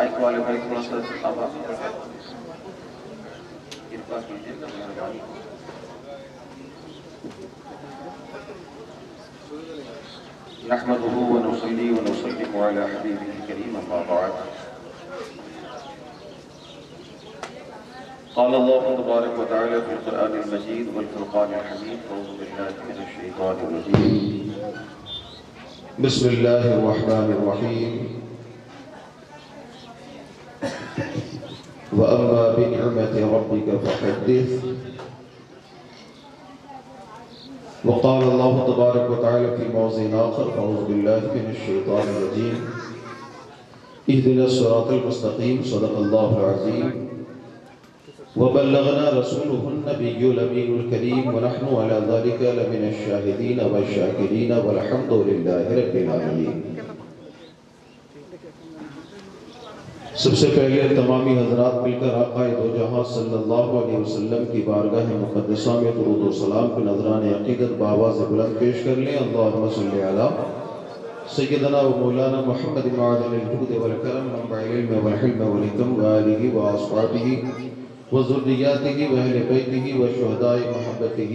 Mic والے بھائی تھوڑا سا آواز کرپا کیجیے گا مہربانی. نحمده ونصلي ونسلم على حبيبه الكريم اما بعد. قال الله تبارك وتعالى في القرآن المجيد والفرقان الحميد. أعوذ بالله من الشيطان الرجيم. بسم الله الرحمن الرحيم. وأما بنعمة ربك فحدث. وقال الله تبارك وتعالى في موضع آخر أعوذ بالله من الشيطان الرجيم. اهدنا الصراط المستقيم. صدق الله العظيم. وبلغنا رسوله النبي الأمين الكريم ونحن على ذلك لمن الشاهدين والشاكرين والحمد لله رب العالمين. سب سے پہلے تمامی حضرات مل کر آقا دو جہاں صلی اللہ علیہ وسلم کی بارگاہ مقدسہ میں درود و سلام کے نذران عقیدت بآواز بلند پیش کر لیں. اللہم صلی علی سیدنا و مولانا محمد معدن الجود والکرم منبع العلم والحلم والحکم وآلہ واصحابہ وذریاتہ واہل بیتہ وشہداء محبتہ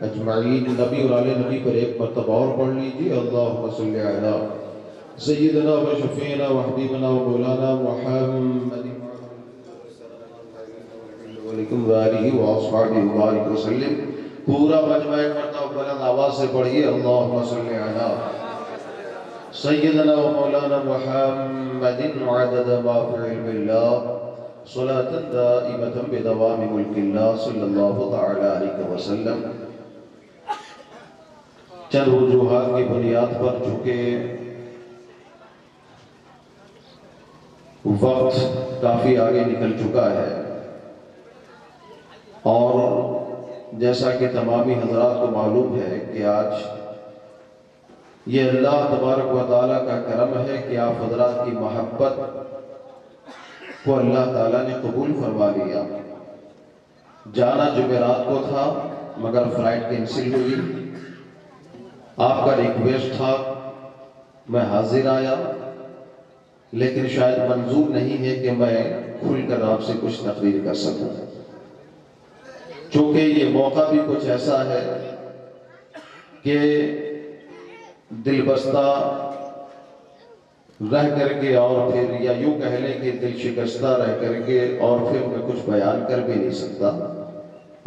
اجمعین. نبی اور آل نبی پر ایک مرتبہ اور پڑھ لیجیے. اللہم صلی علی سیدنا و شفیعنا و حبیبنا و مولانا محمد و آلہ و اصحابہ وبارک وسلم. پورا مجمع ایک مرتبہ بلند آواز سے پڑھیے. اللہم صلی علی سیدنا و مولانا محمد عدد ما فی علم اللہ صلاة دائمة بدوام ملک اللہ صلی اللہ تعالی علیہ وسلم. چند وجوہات کی بنیاد پر چونکہ وقت کافی آگے نکل چکا ہے اور جیسا کہ تمامی حضرات کو معلوم ہے کہ آج یہ اللہ تبارک و تعالیٰ کا کرم ہے کہ آپ حضرات کی محبت کو اللہ تعالیٰ نے قبول فرما لیا. جانا جمعرات کو تھا مگر فلائٹ کینسل ہوئی. آپ کا ریکویسٹ تھا میں حاضر آیا لیکن شاید منظور نہیں ہے کہ میں کھل کر آپ سے کچھ تقریر کر سکوں. چونکہ یہ موقع بھی کچھ ایسا ہے کہ دل بستہ رہ کر کے اور پھر یا یوں کہہ لیں کہ دل شکستہ رہ کر کے اور پھر میں کچھ بیان کر بھی نہیں سکتا.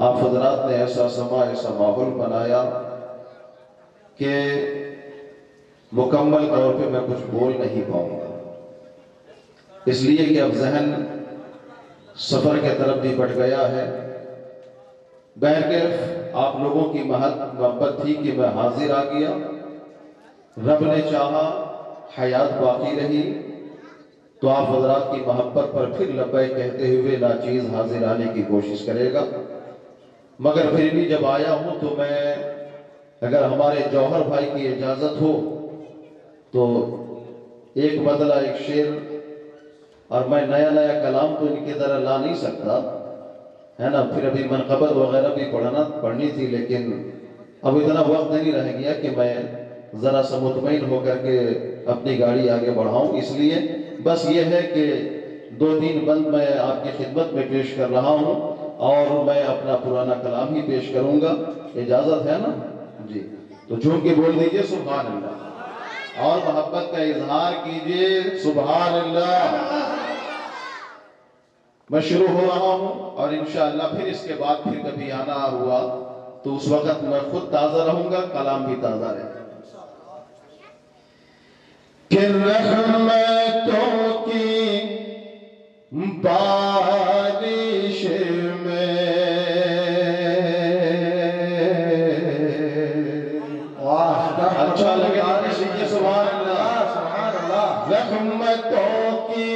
آپ حضرات نے ایسا سما ایسا ماحول بنایا کہ مکمل طور پہ میں کچھ بول نہیں پاؤں گا. اس لیے کہ اب ذہن سفر کے طرف بھی بڑھ گیا ہے. بہرکیف آپ لوگوں کی محبت تھی کہ میں حاضر آ گیا. رب نے چاہا حیات باقی رہی تو آپ حضرات کی محبت پر پھر لبیک کہتے ہوئے ناچیز حاضر آنے کی کوشش کرے گا. مگر پھر بھی جب آیا ہوں تو میں اگر ہمارے جوہر بھائی کی اجازت ہو تو ایک بدلہ ایک شعر، اور میں نیا نیا کلام تو ان کی طرح لا نہیں سکتا ہے نا. پھر ابھی منقبت وغیرہ بھی پڑھنی تھی لیکن اب اتنا وقت نہیں رہ گیا کہ میں ذرا سا مطمئن ہو کر کے اپنی گاڑی آگے بڑھاؤں. اس لیے بس یہ ہے کہ 2-3 بند میں آپ کی خدمت میں پیش کر رہا ہوں اور میں اپنا پرانا کلام ہی پیش کروں گا. اجازت ہے نا جی؟ تو جھوم کے بول دیجئے سبحان اللہ اور محبت کا اظہار کیجئے سبحان اللہ. میں شروع ہو رہا ہوں اور انشاءاللہ پھر اس کے بعد پھر کبھی آنا ہوا تو اس وقت میں خود تازہ رہوں گا، کلام بھی تازہ رہے گا. کہ رحمتوں کی بارش میں اچھا لگے سبحان اللہ. رحمتوں کی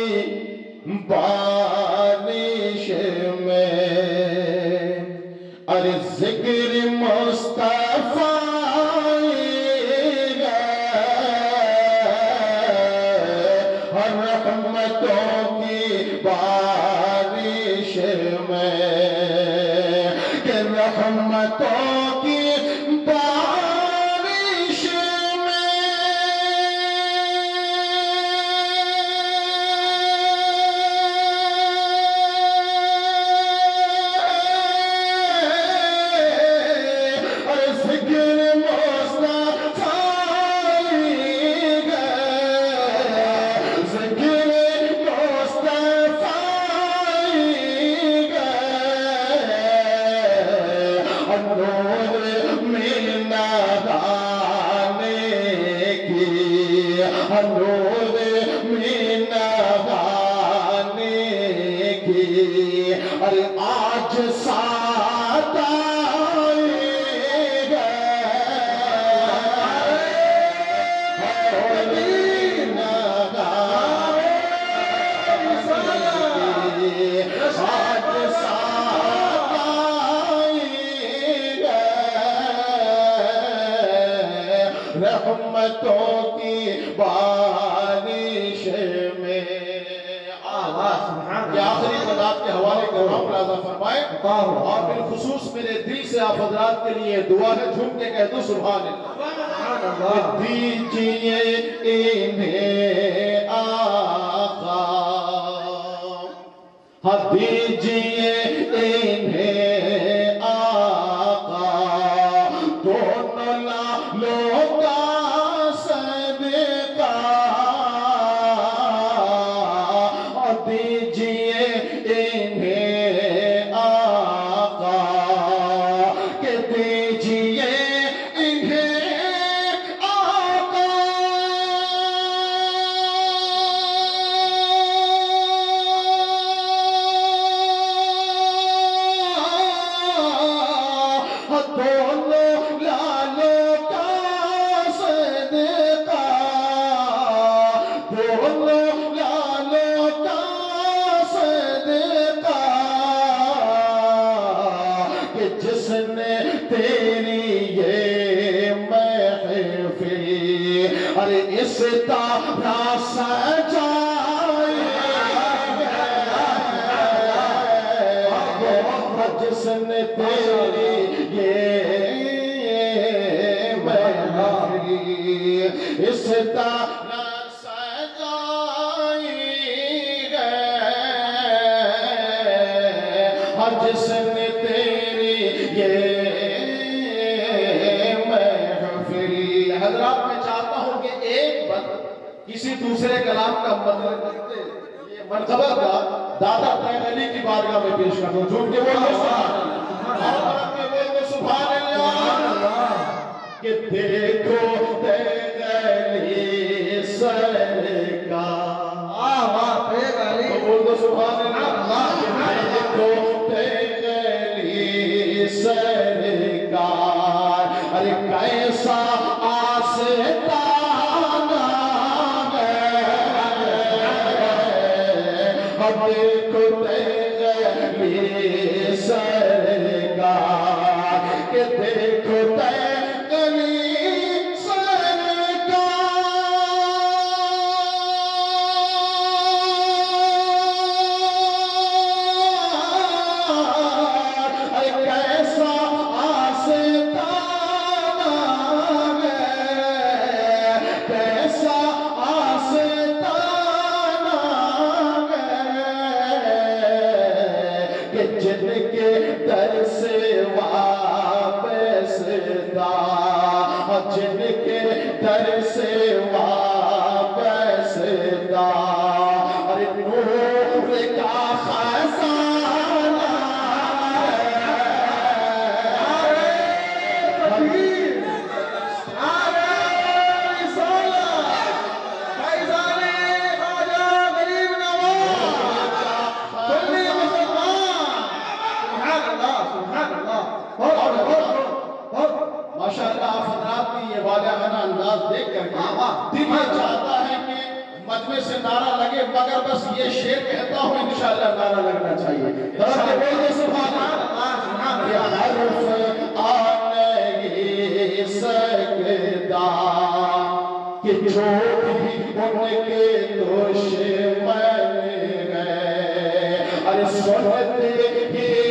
بارش میں اور ذکر مصطفیٰ رحمتوں کی بارش میں کہ رحمتوں کی بارش میں آج ساتھ رحمتوں کی بارش میں یہ آخری مداد کے حوالے کو ہم راضا فرمائے اور بالخصوص میرے دل سے آپ حضرات کے لیے دعا ہے جھوم کے کہہ دو سبحان اللہ دیجئے انہیں آقا دیجئے انہیں آقا دونوں لالوں کا صدقہ دیجئے انہیں آقا کہ دیجئے انہیں آقا دونوں لالوں کا صدقہ دونوں لالوں کا صدقہ کہ جس نے تیری یہ محفل ارے اس طرح سجائی جس نے تیری یہ محفل اس طرح سجائی جس نے تیری یہ محفل حضرات میں چاہتا ہوں کہ ایک بات کسی دوسرے کلام کا مطلب کرتے یہ مرتبہ کا دادا تین علی کی بارگاہ میں پیش کر دو جھوٹ کے بولو سبحان اللہ کہ دیکھو تین علی سرکار بول دو سبحان اللہ دیکھو تین علی سرکار ارے کیسا آستانہ ہے دیکھو تین علی سرکار کہ دیکھو تین علی جن کے در سے وابستہ جن کے در سے وابستہ ارے نور کا خزانہ ماشاءاللہ آپ حضرات کی یہ واضحانہ انداز دیکھ کر کے دل یہ چاہتا ہے کہ مجمع سے نعرہ لگے مگر بس یہ شعر کہتا ہوں انشاءاللہ نعرہ لگنا چاہیے سبحان اللہ یہ حرف آ نہیں سکتا کہ جو بھی ان کے دشمن گئے ارے سنتے ہی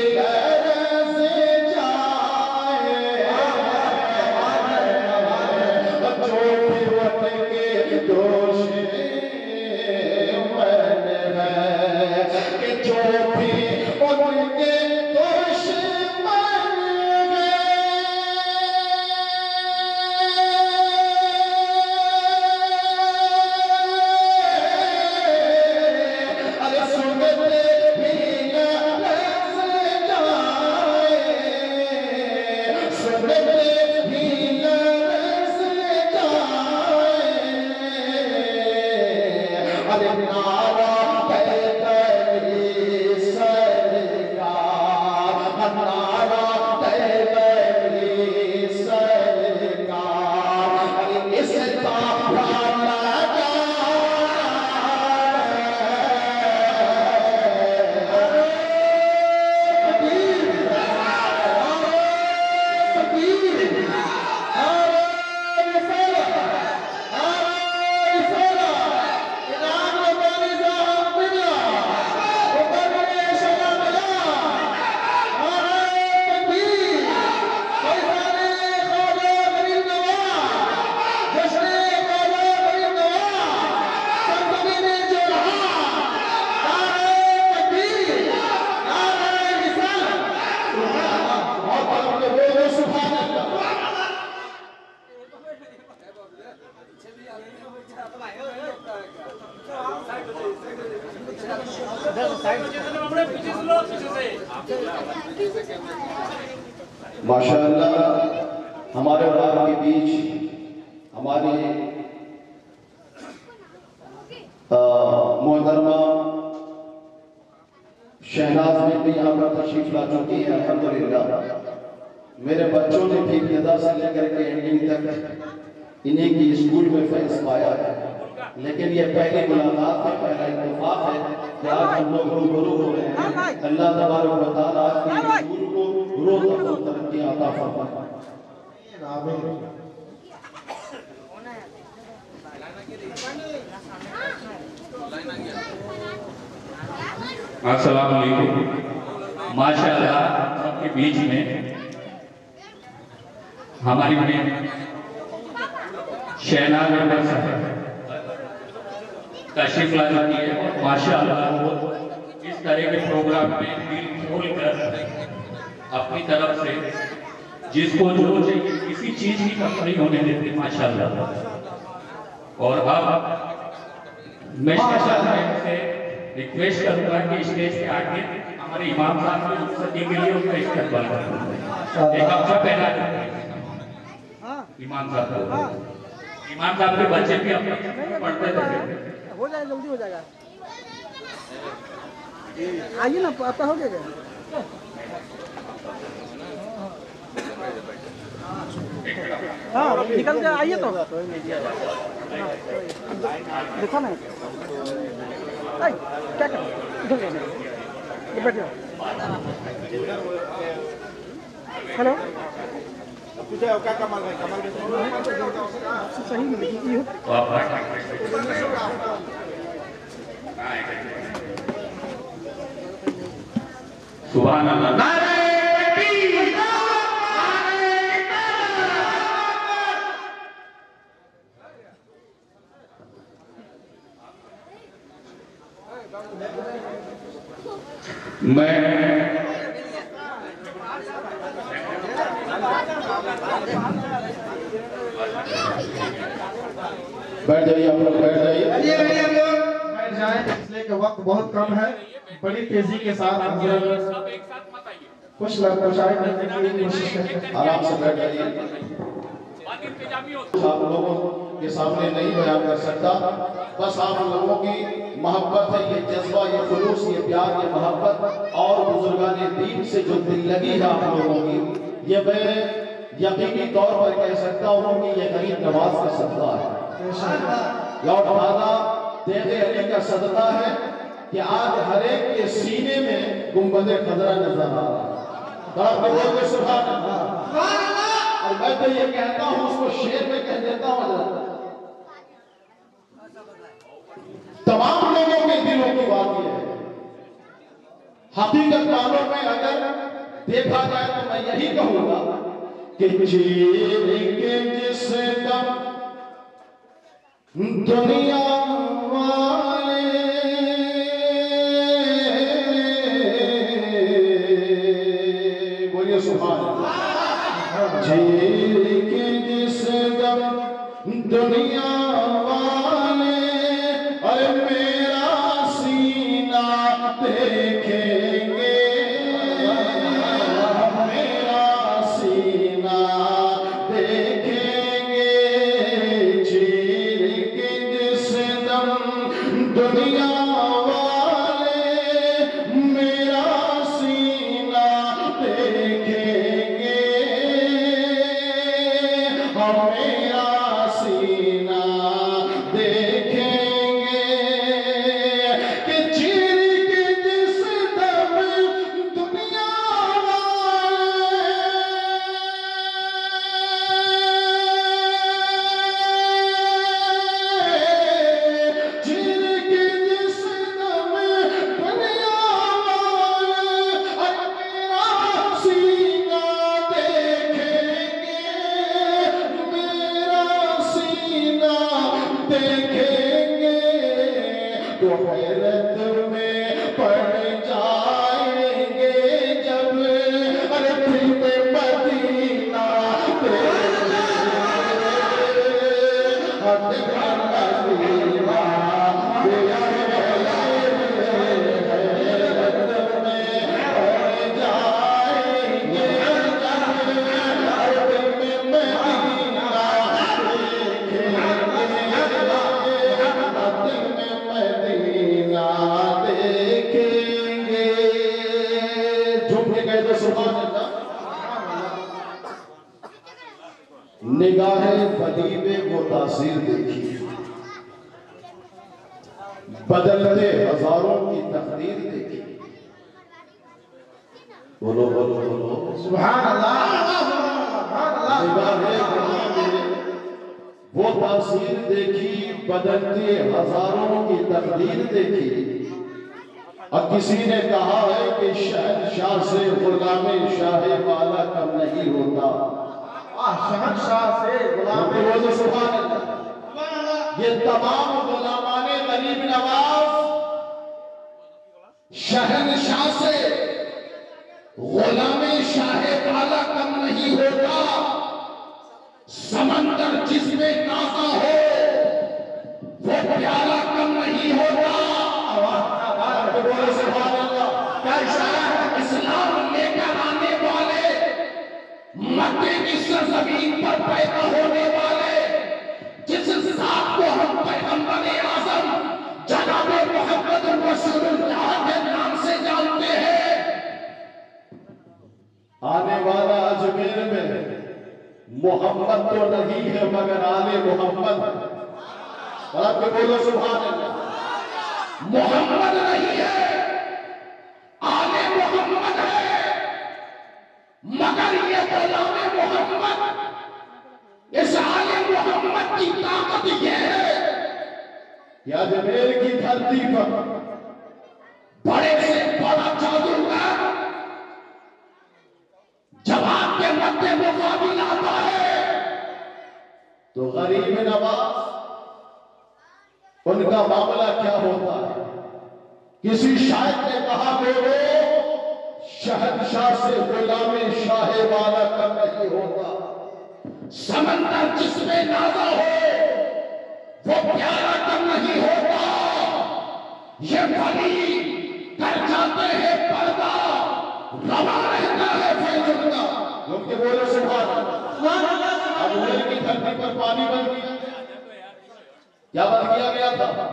ماشاءاللہ ہمارے اور آپ کے بیچ ہماری محترمہ شہناز میں بھی یہاں پر تشریف لا چکی ہے الحمدللہ. میرے بچوں نے بھی ابتدا سے لے کر کے اینڈنگ تک انہیں کی اسکول میں فیض پایا ہے، لیکن یہ پہلی ملاقات ہے، پہلا اتفاق ہے کہ آج ہم لوگ روبرو ہو رہے ہیں. اللہ تبارک و تعالیٰ آج کی اسکول کو روز افضل ترقی عطا فرمائے. السلام علیکم. ماشاءاللہ سب کے بیچ میں ہماری بہن شہناز احمد صاحب تشریف لا چکی ہے اور ماشاءاللہ وہ اس طرح کے پروگرام میں دل کھول کر اپنی طرف سے جس کو جو چاہیے کسی چیز کی کمی نہیں ہونے دیتے ماشاءاللہ. اور اب میں شہناز احمد سے ریکویسٹ کروں گا کہ اسٹیج کے آگے ہمارے امام صاحب کی رخصتی کے لیے ان کا استقبال کریں. ایک ہفتہ پہلا امام صاحب کو امام صاحب کے بچے بھی اپنے پڑھتے تھے. ہو جائے جلدی ہو جائے گا. آئیے نا آپ کا ہو گیا. ہاں نکل جائے آئیے تو دیکھو نا کیا کریں بیٹھے. ہلو صحیح ملے سبحان اللہ. میں بیٹھ جائیے آپ لوگ بیٹھ جائیے. بیٹھ جائیں اس لیے کہ وقت بہت کم ہے. بڑی تیزی کے ساتھ حضرت کچھ لفظ کرنے کی کوشش کرتے ہیں. آرام سے بیٹھ جائیے. آپ لوگوں کے سامنے نہیں بیان کر سکتا، بس آپ لوگوں کی محبت ہے، یہ جذبہ، یہ خلوص، یہ پیار، یہ محبت اور بزرگان دین سے جو دل لگی ہے آپ لوگوں کی، یہ میں یقینی طور پر کہہ سکتا ہوں کہ یہ غریب نواز کا صدقہ ہے. لوٹ دادا دیغ علی کا صدقہ ہے کہ آج ہر ایک کے سینے میں گنبد خضرا نظر آ رہا ہے. بڑا بڑے سبحان اللہ. اور میں تو یہ کہتا ہوں، اس کو شعر میں کہہ دیتا ہوں حضرت، تمام لوگوں کے دلوں کی بات یہ ہے. حقیقت معنوں میں اگر دیکھا جائے تو میں یہی کہوں گا کہ چیر کے جس دم دنیا والے بولیے سبحان اللہ. چیر کے جس دم دنیا والے ارے میرا سینہ دیکھیں گے، میرا سینہ دیکھیں گے. چیر کے جس دم دنیا والے میرا سینہ دیکھیں گے، میرا سینہ دیکھیں گے کہ چیر کے جس نگاہ بدی میں وہ تاثیر دیکھی، بدلتے ہزاروں کی تقدیر دیکھی. بولو بولو بولو سبحان اللہ، سبحان اللہ. نگاہ بدی میں وہ تاثیر دیکھی، بدلتے ہزاروں کی تقدیر دیکھی. اور کسی نے کہا ہے کہ شہنشاہ سے غلام شاہ والا کم نہیں ہوتا. شہنشاہ سے غلام بولو سبحان اللہ. یہ تمام غلامان غریب نواز شہنشاہ سے غلام شاہ والا کم نہیں ہوتا. سمندر جس میں نازا ہو وہ پیالہ کم نہیں ہوتا. بولو سبحان اللہ. کیا اشارہ ہے؟ اسلام لے کر آنے والے، مکے کی سرزمین پر پیدا ہونے والے، جس ذات کو ہم پیغمبر اعظم جناب محمد رسول اللہ کے نام سے جانتے ہیں، آنے والا اجمیر میں محمد تو نہیں ہے مگر آل محمد. آپ کے بولو سبحان اللہ. محمد نہیں ہے، آل محمد ہے، مگر یہ غلام محمد. اس آل محمد کی طاقت یہ ہے کہ اجمیر کی دھرتی پر بڑے سے بڑا جادوگر جب آپ کے مد مقابل آتا ہے تو غریب نواز ان کا معاملہ کیا ہوتا ہے؟ کسی شاعر نے کہا میرے شہنشاہ سے غلام شاہ والا کم نہیں ہوتا. سمندر جس میں نازا ہو وہ پیارا کم نہیں ہوتا. یہ بھلی کر جاتے ہیں پردہ، روا رہتا ہے فیض ان کا. لوگ کے بولو سبحان اللہ. اب اجمیر کی دھرتی پر پانی بن گیا. کیا بن گیا تھا؟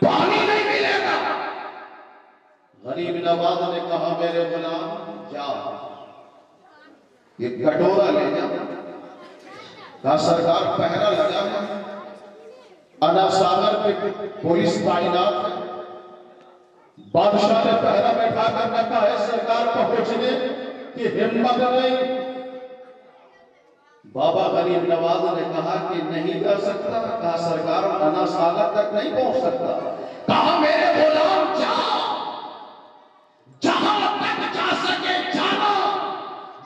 پانی نہیں ملے گا. غریب نواز نے کہا میرے غلام جا یہ کٹورا لے جا. کہا سرکار پہرا لگا ہے، انا ساگر پہ پولیس تعینات ہے، بادشاہ نے پہرا بیٹھا کر رکھا ہے، سرکار پہنچنے کی ہمت نہیں. بابا غریب نواز نے کہا کہ نہیں کر سکتا. کہا سرکار انا ساگر تک نہیں پہنچ سکتا. کہا میرے غلام جا، جہاں تک جا سکے جانا،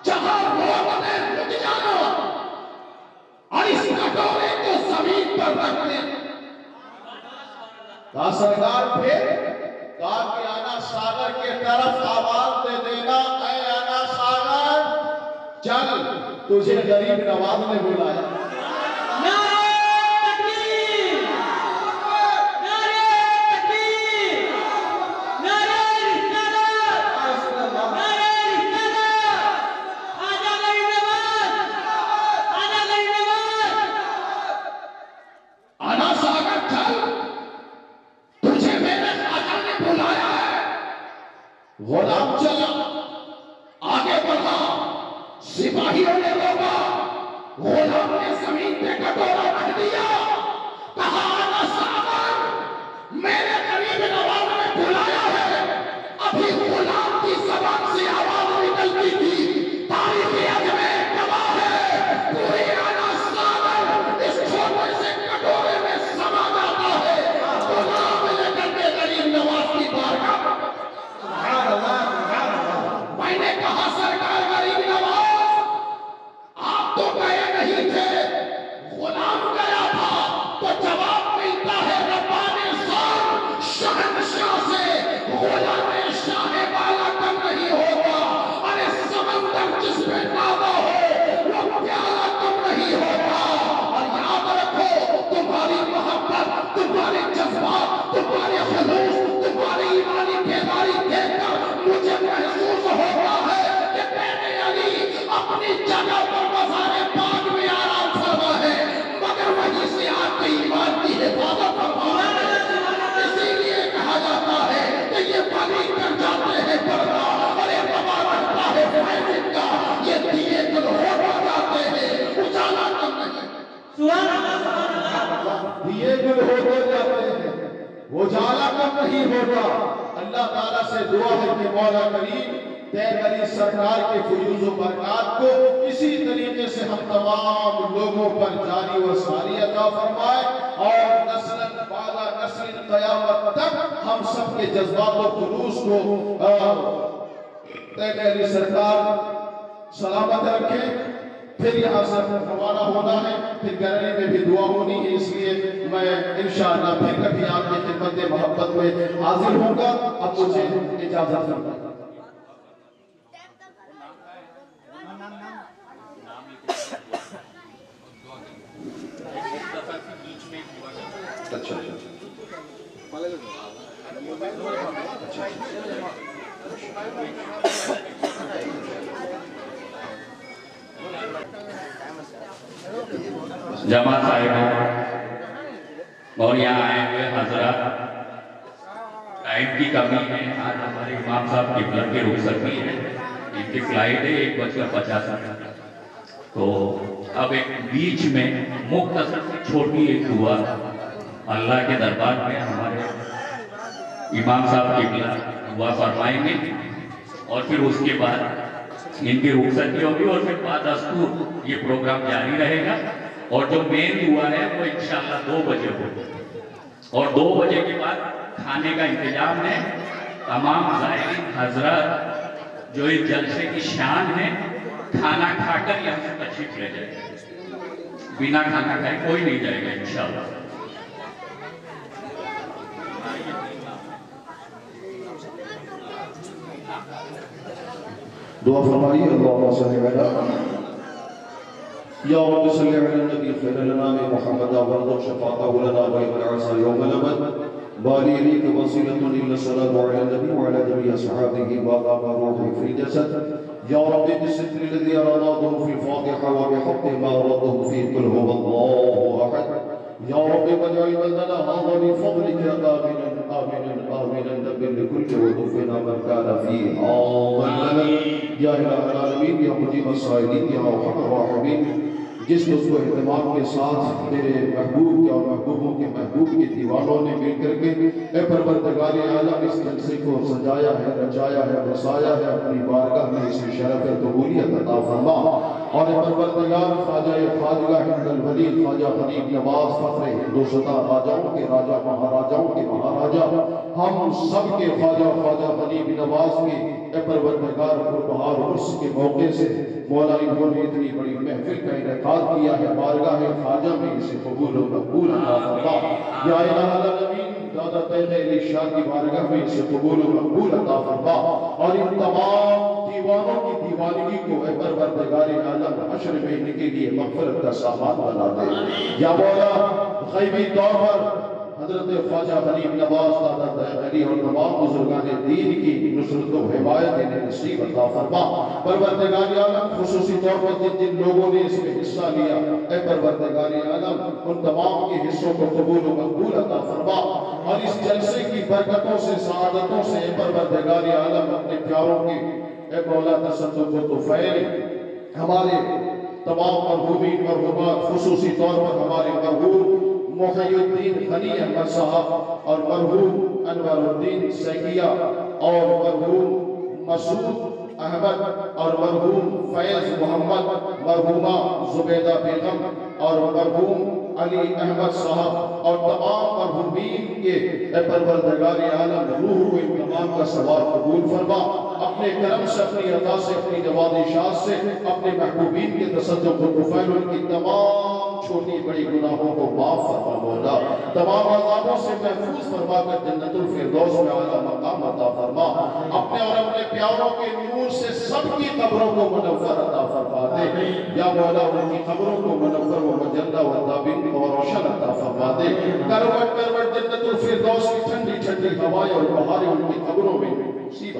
جہاں روک دے رک جانا، اور اس کٹورے کو زمین پر رکھ دے. کہا سرکار پھر؟ کہا کہ انا ساگر کے طرف آواز دے دینا، اے انا ساگر چل. تجھے غریب نواز نے بلایا. انا ساگر چل، تجھے میرے خواجہ نے بلایا ہے. غلام چلا، آگے بڑھا، سپاہیوں نے روکا، غلام نے زمین پہ کٹورا رکھ دیا. کہا انا ساگر میرے غریب نواز نے بلایا ہے. ابھی غلام کی زبان سے آواز نکلتی تھی، تاریخ اجمیر گواہ ہے، پوری انا ساگر اس چھوٹے سے کٹورے میں سما جاتا ہے. غلام لے کر کے غریب نواز کی بارگاہ. سبحان اللہ، سبحان اللہ. میں نے کہا سرکار غریب نواز آپ تو گئے نہیں تھے، غلام گیا تھا، تو جواب اجالا کم نہیں ہوگا۔ اللہ تعالیٰ سے دعا ہے کہ مولا کریم تیر علی سرکار کے فیوز و برکات کو اسی طریقے سے ہم تمام لوگوں پر جاری و ساری عطا فرمائے، اور نسل بعد نسل قیامت تک ہم سب کے جذبات و خلوص کو تیر علی سرکار سلامت رکھیں۔ پھر یہاں سے روانہ ہونا ہے، پھر گھرنے میں بھی دعا ہونی ہے، اس لیے میں انشاءاللہ پھر کبھی آپ کی خدمت محبت میں حاضر ہوں گا۔ اب مجھے اجازت فرمائیں۔ اچھا جماعت صاحب اور یہاں آئے ہوئے حضرات، ٹائم کی کمی ہے، آج ہمارے امام صاحب کی بلڈ کی رخصتی ہے، ان کی فلائٹ ہے 1:50۔ تو اب ایک بیچ میں مختصر چھوٹی ایک دعا اللہ کے دربار میں ہمارے امام صاحب کی دعا فرمائیں گے، اور پھر اس کے بعد ان کی رخصتی ہوگی، اور پھر بعد دستور یہ پروگرام جاری رہے گا۔ اور جو مین دعا ہے وہ انشاءاللہ 2 بجے ہوگی، اور 2 بجے کے بعد کھانے کا انتظام ہے۔ تمام زائرین حضرات جو اس جلسے کی شان ہے، کھانا کھا کر یہاں سے تشریف لے جائے گا، بنا کھانا کھائے کوئی نہیں جائے گا انشاءاللہ۔ دعا فرمائیے۔ اللہم صلی علی یا رب صلی علی النبی خیر الانام محمد ورد شفاعتہ لنا ویبعث یوم الابد بالی علیک وصیلۃ الا الصلاۃ علی النبی وعلی جميع اصحابہ وقام روحی فی الجسد یا رب بالستر الذي اراده في الفاتحة وبحق ما اراده في قل هو الله احد یا رب واجعل بلدنا هذا بفضلك آمنا آمنا آمنا نبل لكل وقوفنا من كان فيه آمنا یا الہ العالمین یا مجیب السائلین یا ارحم الراحمین، جس لطف و اہتمام کے ساتھ تیرے محبوب کے اور محبوبوں کے محبوب کے دیوانوں نے مل کر کے اے پروردگار عالم اس جلسے کو سجایا ہے، رچایا ہے، بسایا ہے، اپنی بارگاہ میں اس شرف قبولیت عطا فرما، اور اے پروردگار خواجہ خواجہ ہند الولی خواجہ غریب نواز فخر ہندوستان راجاؤں کے راجہ مہاراجاؤں کے مہاراجہ، ہم سب کے خواجہ غریب نواز کے اے پروردگار پربہار عرس کے موقع سے مولا انہوں نے اتنی بڑی محفل کا انعقاد کیا ہے، بارگاہ خواجہ میں اسے قبول و مقبول عطا فرما۔ یا الہ العالمین دادا تیغ علی شاہ کی بارگاہ میں اسے قبول و مقبول عطا فرما، اور ان تمام دیوانوں کی دیوانگی کو اے پروردگار عالم حشر میں ان کے لیے مغفرت کا سامان بنا دے۔ یا مولا غیبی طور پر حضرت خواجہ غریب نواز دادا تیغ علی اور تمام بزرگان دین کی نصرت و حمایت انہیں نصیب عطا فرما۔ پروردگار عالم خصوصی طور پر جن جن لوگوں نے اس میں حصہ لیا اے پروردگار عالم ان تمام کے حصوں کو قبول و مقبول عطا فرما، اور اس جلسے کی برکتوں سے سعادتوں سے اے پروردگار عالم اپنے پیاروں کے اے مولا تصدق و طفیل ہمارے تمام مرحومین مرحومات، خصوصی طور پر ہمارے مرحوم محی الدین غنی احمد صاحب اور مرحوم انور الدین سیکیہ اور مرحوم مسعود احمد اور مرحوم فیض محمد، مرحومہ زبیدہ بیگم اور مرحوم علی احمد صاحب اور تمام مرحومین کے اے پروردگار عالم روح کو ان تمام کا ثواب قبول فرما، اپنے کرم سے، اپنی عطا سے، اپنی نوازشات سے اپنے محبوبین کے تصدق و طفیل ان کی تمام چھوٹی بڑی گناہوں کو معاف فرما مولا، تمام عذابوں سے محفوظ فرما کر جنت الفردوس میں اعلیٰ مقام عطا فرما، اپنے اور اپنے پیاروں کے نور سے سب کی قبروں کو منور عطا فرما دے۔ یا مولا ان کی قبروں کو منور و مجلہ و تابین اور روشن عطا فرما دے۔ کروٹ کروٹ جنت الفردوس کی ٹھنڈی ٹھنڈی ہوائیں اور بہاریں ان کی قبروں میں نصیب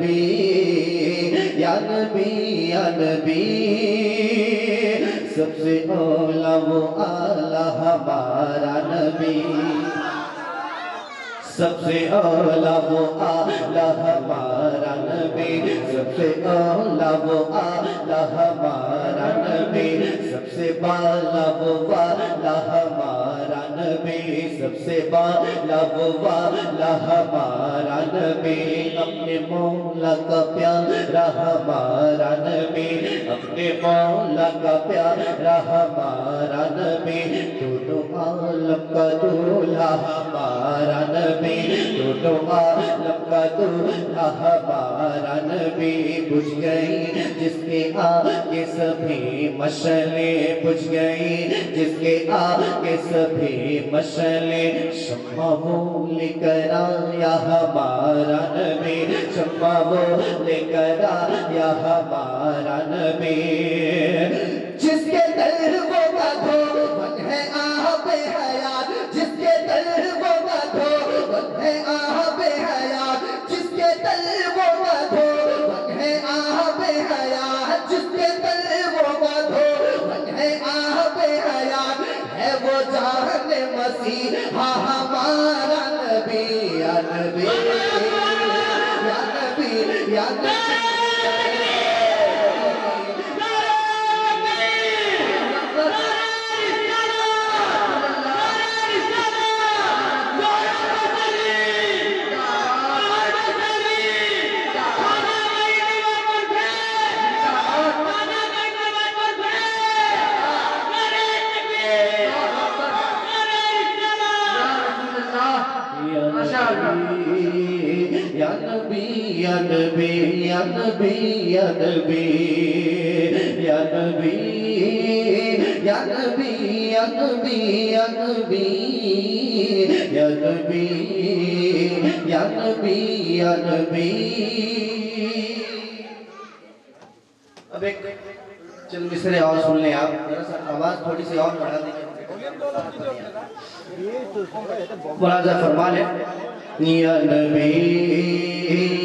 نبی یا نبی یا نبی سب سے اولا وہ اعلیٰ ہمارا نبی سب سے اولا وہ اعلیٰ ہمارا نبی سب سے اولا وہ اعلیٰ ہمارا نبی سب سے بالا وہ والا ہمارا نبی سب سے بالا وہ والا ہمارا نبی اپنے مولا کا پیارا ہمارا نبی اپنے مولا کا پیارا ہمارا نبی دونوں عالم کا دولہا ہمارا نبی دونوں عالم کا دولہا ہمارا نبی بجھ گئی جس کے آگے سبھی مشعلیں بجھ گئی جس کے آگے سبھی مشعلیں شمع وہ لے کر آیا ہمارا نبی شمع وہ لے کر آیا ہمارا نبی جس کے تلووں کا دھون ہے آب حیات جس کے تلووں کا دھون ہے آب حیات جس کے تلووں کا دھون ہے آب حیات جس کے تلووں کا دھون ہے آب حیات ہے وہ جان مسیح ہمارا نبی یا نبی یا نبی یا نبی یا نبی یا نبی یا نبی یا نبی یا نبی یا نبی یا نبی یا نبی یا نبی یا نبی یا نبی اب ایک چند مصرے اور سن لیں آپ ذرا سا آواز تھوڑی سی اور بڑھا دیں ملاحظہ فرما لیں یا نبی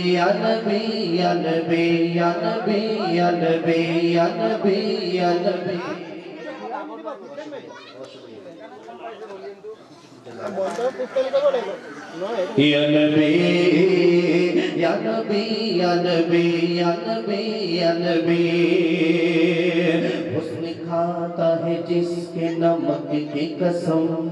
یا نبی یا نبی یا نبی یا نبی یا نبی یا نبی یا نبی یا نبی یا نبی یا نبی یا نبی حسن کھاتا ہے جس کے نمک کی قسم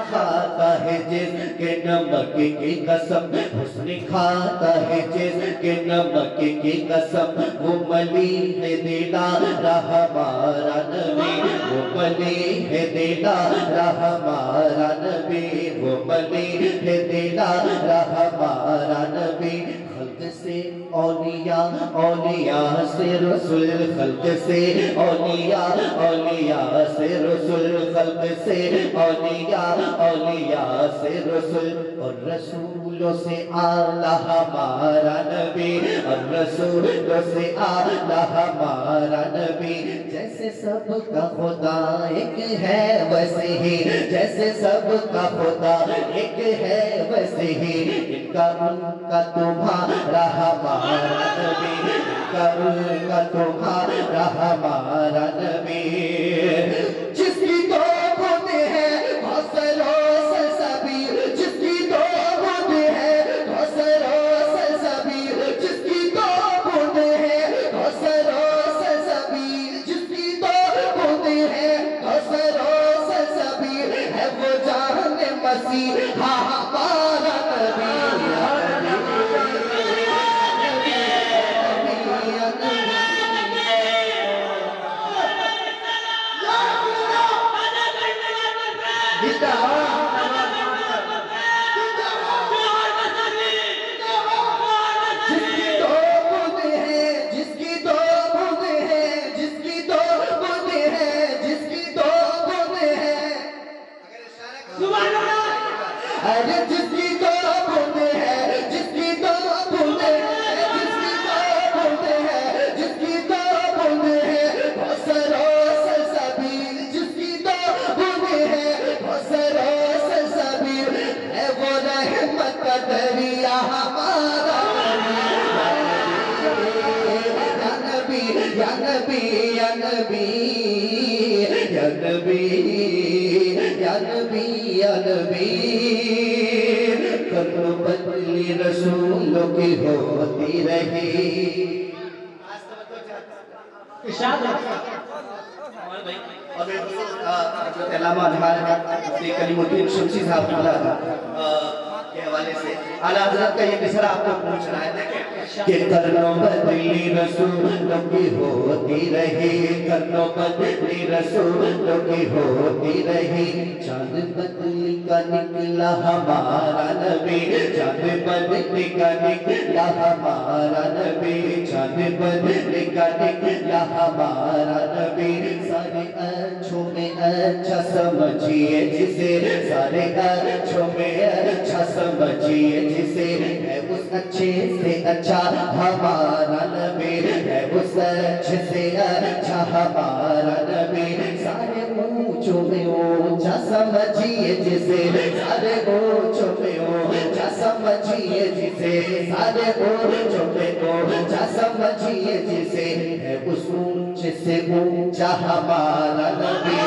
کھاتا ہے جس کے نمک کی قسم حسن کھاتا ہے جس کے نمک کی قسم وہ ملی ہے دلارا ہمارا نبی وہ ملی ہے دلارا ہمارا نبی وہ ملی ہے دلارا ہمارا نبی خلق سے اولیاء اولیاء سے رسول خلق سے اولیاء اولیاء سے رسول خلق سے اولیاء اولیاء سے رسول اور رسولوں سے اعلیٰ ہمارا نبی اور رسولوں سے اعلیٰ ہمارا نبی جیسے سب کا خدا ایک ہے ویسے ہی جیسے سب کا خدا ایک ہے ویسے ہی ان کا تمہارا ہمارا نبی ان کا تمہارا ہمارا نبی جس کی دو بوندیں ہیں حوصل و سلسبیل جس کی دو بوندیں ہیں حوصل و سلسبیل جس کی دو بوندیں ہیں حوصل و سلسبیل جس کی دو بوندیں ہیں حوصل و سلسبیل ہے وہ جان مسیح ہمارا نبی یا یا نبی یا نبی کرو بدلی رسولوں کی ہوتی رہی اور حضرت علامہ اپنے کلیم الدین شمسی صاحب کے حوالے سے اعلیٰ حضرت کا یہ مصرع آپ کو پوچھ رہا ہے کہ کرنو بدلی رسولوں کی ہوتی رہی کرنو بدلی رسولوں کی ہوتی رہی چاند بدلی کا نکلا ہمارا نبی چاند بدلی کا نکلا ہمارا نبی چاند بدلی کا نکلا ہمارا نبی سارے اچھوں میں اچھا سمجھیے جسے سارے اچھوں میں اچھا سمجھیے جسے ہے اس اچھے سے اچھا ہمارا نبی ہے اس اچھے سے اچھا ہمارا نبی سارے اونچوں میں اونچا سمجھیے جسے سارے اونچوں میں اونچا سمجھیے جسے سارے اونچوں میں اونچا سمجھیے جسے ہے اس اونچے سے اونچا ہمارا نبی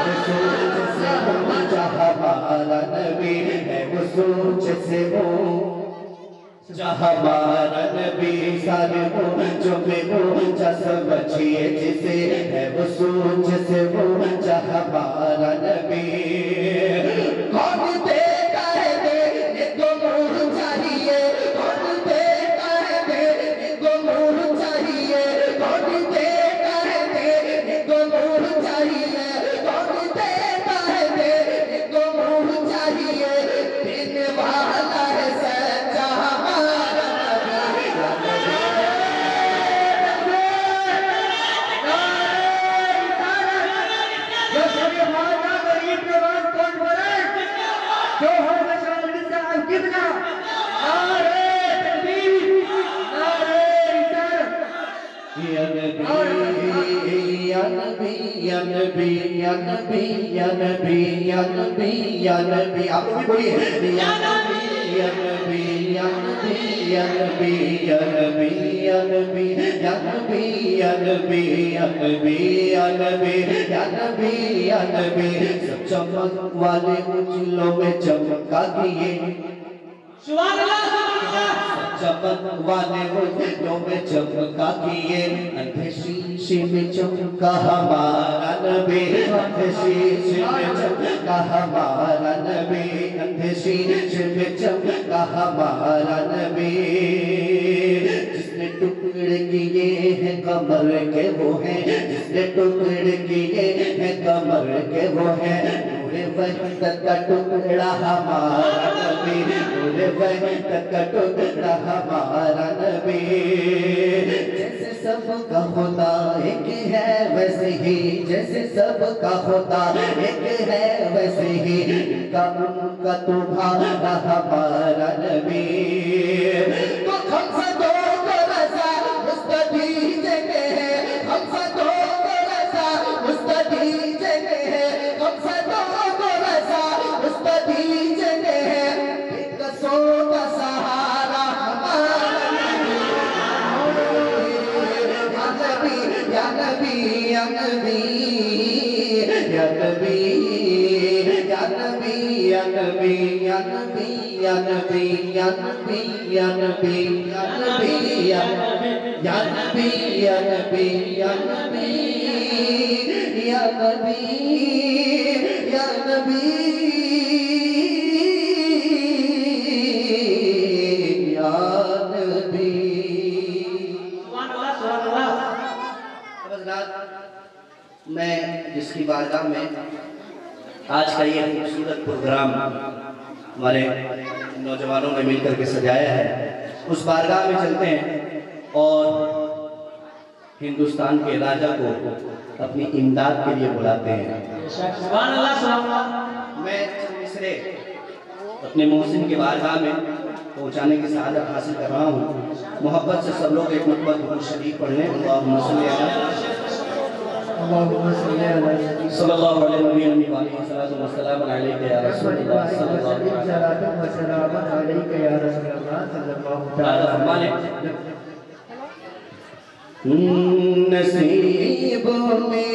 اس اونچے سے اونچا ہمارا نبی ہے اس اونچے سے اونچا ہمارا نبی سارے اونچوں میں اونچا سمجھیے جسے ہے اس اونچے سے اونچا ہمارا نبی کون دیتا ہے دینے کو نور چاہیے کون دیتا ہے دینے کو نور چاہیے کون دیتا ہے دینے کو نور چاہیے کون دیتا ہے دینے کو نور چاہیے دینے والا ہے سچا ہمارا نبی جو سبھی مانا غریب کے بعد کون بولے جو ہر بشر سے کتنا نعرے تکبیر نعرے رسالت یا نبی یا نبی یا نبی یا نبی یا نبی یا نبی یا نبی آپ بھی بولیے یا نبی یا نبی یا نبی یا نبی یا نبی یا نبی یا نبی یا نبی یا نبی یا نبی یا نبی یا نبی سب چمک والے اجلوں میں چمکا دیے سبحان اللہ چمک والے اجلوں میں چمکا کیے اندھے شیشے میں چمکا ہمارا نبی اندھے شیشے میں چمکا ہمارا نبی اندھے شیشے میں چمکا ہمارا نبی جس نے ٹکڑے کیے ہیں کمر کے وہ ہیں جس نے ٹکڑے کیے ہیں کمر کے وہ ہیں نور وحدت کا ٹکڑا ہمارا نبی نور وحدت کا ٹکڑا ہمارا نبی جیسے سب کا خدا ایک ہے ویسے ہی جیسے سب کا خدا ایک ہے ویسے ہی ان کا تمہارا ہمارا نبی تو ہم سے دو کو رضا مستدیجے کے ہیں ہم سے دو کو رضا مستدیجے کے ہیں ہم سے دو کو رضا مستدیجے کے ہیں ایک سو کا سہارا ہمارا نبی یا نبی یا نبی یا نبی یا نبی یا نبی یا نبی یا نبی یا نبی یا نبی یا نبی یا نبی یا نبی یا نبی یا نبی یا نبی یا نبی یا نبی میں جس کی بارگاہ میں آج کا یہ خوبصورت پروگرام ہمارے نوجوانوں نے مل کر کے سجایا ہے اس بارگاہ میں چلتے ہیں اور ہندوستان کے راجہ کو اپنی امداد کے لیے بلاتے ہیں سبحان اللہ سبحان اللہ میں چند مصرے اپنے محسن کے بارگاہ میں پہنچانے کی سعادت حاصل کر رہا ہوں محبت سے سب لوگ ایک مرتبہ درود شریف پڑھ لیں اللہم صلی صلی اللہ علیہ وسلم والسلام علیکہ یا رسول اللہ صلی اللہ علیہ وسلم نصیب میں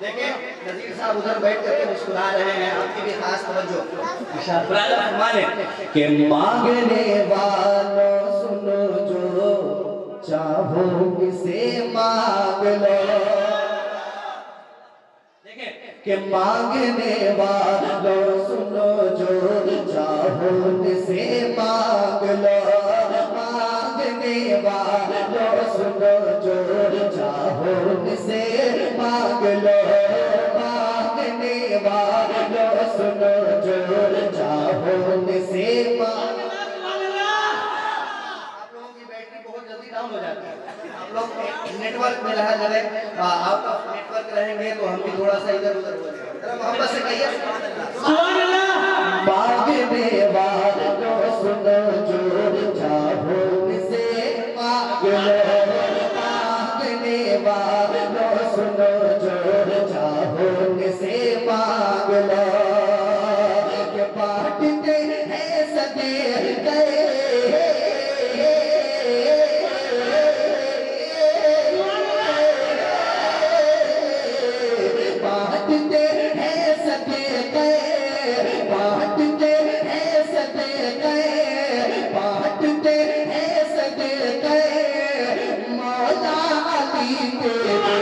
دیکھیں نذیر صاحب ادھر بیٹھ کر کے مسکرا رہے ہیں، آپ کی بھی خاص توجہ فرمانے کہ مانگنے والوں سنو جو چاہو اسے مانگ لو، دیکھیں کہ مانگنے والوں سنو جو چاہو اسے مانگ لو، مانگنے والوں سنو جو چاہو اسے مانگ لو، مانگنے والوں سنو جو چاہو اسے مانگ لو۔ آپ لوگوں کی بیٹری بہت جلدی ڈاؤن ہو جاتی ہے، آپ لوگ نیٹ ورک میں رہا جائے، آؤٹ آف نیٹ ورک رہیں گے تو ہم بھی تھوڑا سا ادھر ادھر ہو جائیں گے، ذرا محبت سے کہیے سبحان اللہ۔ مانگنے والوں سنو جو چاہو اسے مانگ لو، مانگنے والوں سنو جو چاہو اسے مانگ لو، کہ بانٹتے ہیں سدے گئے بانٹتے ہیں سدے گئے، بانٹتے ہیں سدے گئے، بانٹتے ہیں سدے گئے، مولا علی تیرے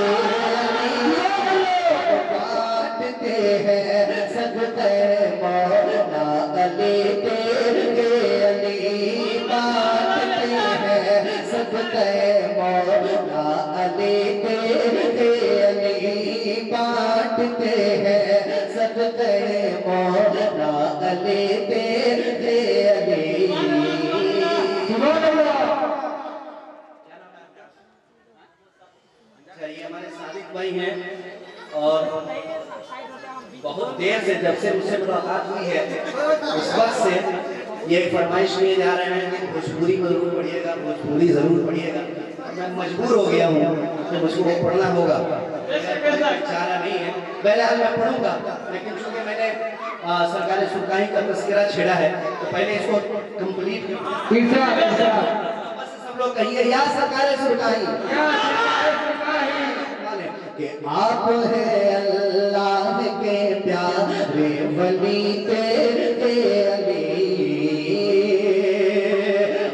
بانٹتے ہیں صدقے مولا علی تیرے علی، بانٹتے ہیں صدقے مولا علی تیرے علی، بانٹتے ہیں صدقے مولا علی تیرے علی۔ یہ ہمارے صادق بھائی ہیں اور بہت دیر سے جب سے مجھ سے ملاقات ہوئی ہے اس وقت سے یہ فرمائش لیے جا رہے ہیں کہ بھوجپوری میں ضرور پڑھیے گا، بھوجپوری ضرور پڑھیے گا۔ میں مجبور ہو گیا ہوں کہ مجھ کو وہ پڑھنا ہوگا، چارہ نہیں ہے، بہرحال میں پڑھوں گا، لیکن چونکہ میں نے سرکار سرکاہی کا تذکرہ چھیڑا ہے تو پہلے اس کو کمپلیٹ سب لوگ کہیے یا سرکار سرکاہی، کہ آپ ہیں اللہ کے پیارے ولی تیرے علی،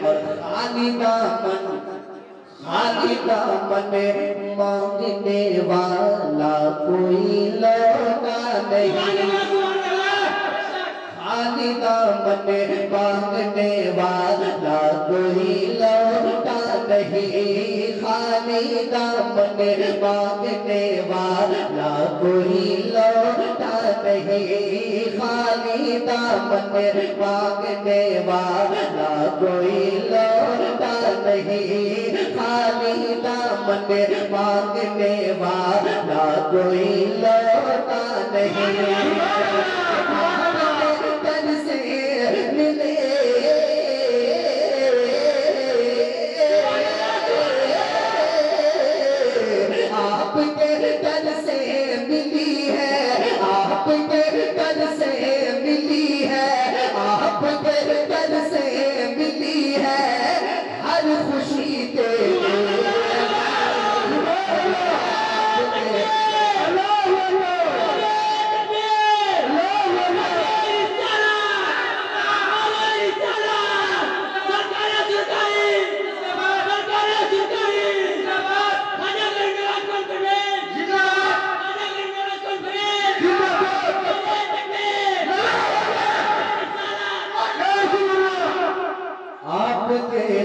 اور خالی دامن مانگنے والا کوئی لوٹا نہیں، خالی دامن مانگنے والا کوئی لوٹا نہیں، خالی دامن مانگنے والا کوئی لوٹا نہیں، خالی دامن مانگنے والا کوئی لوٹا نہیں، خالی دامن مانگنے والا کوئی لوٹا نہیں، تن سے ملے آپ کے تن سے ملی ہے، آپ کے تن سے ملی ہے، آپ کے تن سے ملی ہے ہر خوشی تیرے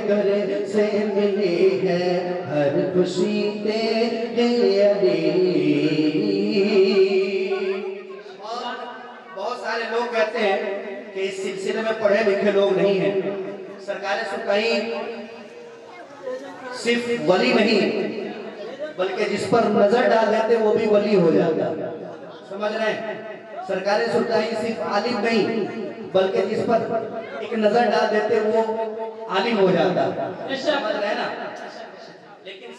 در سے ملی ہے ہر خوشی تیرے علی۔ بہت سارے لوگ کہتے ہیں کہ اس سلسلے میں پڑھے لکھے لوگ نہیں ہیں، سرکار سرکاہی صرف ولی نہیں بلکہ جس پر نظر ڈال دیتے وہ بھی ولی ہو جاتا، سمجھ رہے ہیں؟ سرکار سرکاہی صرف عالم نہیں بلکہ جس پر ایک نظر ڈال دیتے وہ عالم ہو جاتا، سمجھ رہے ہیں نا؟ لیکن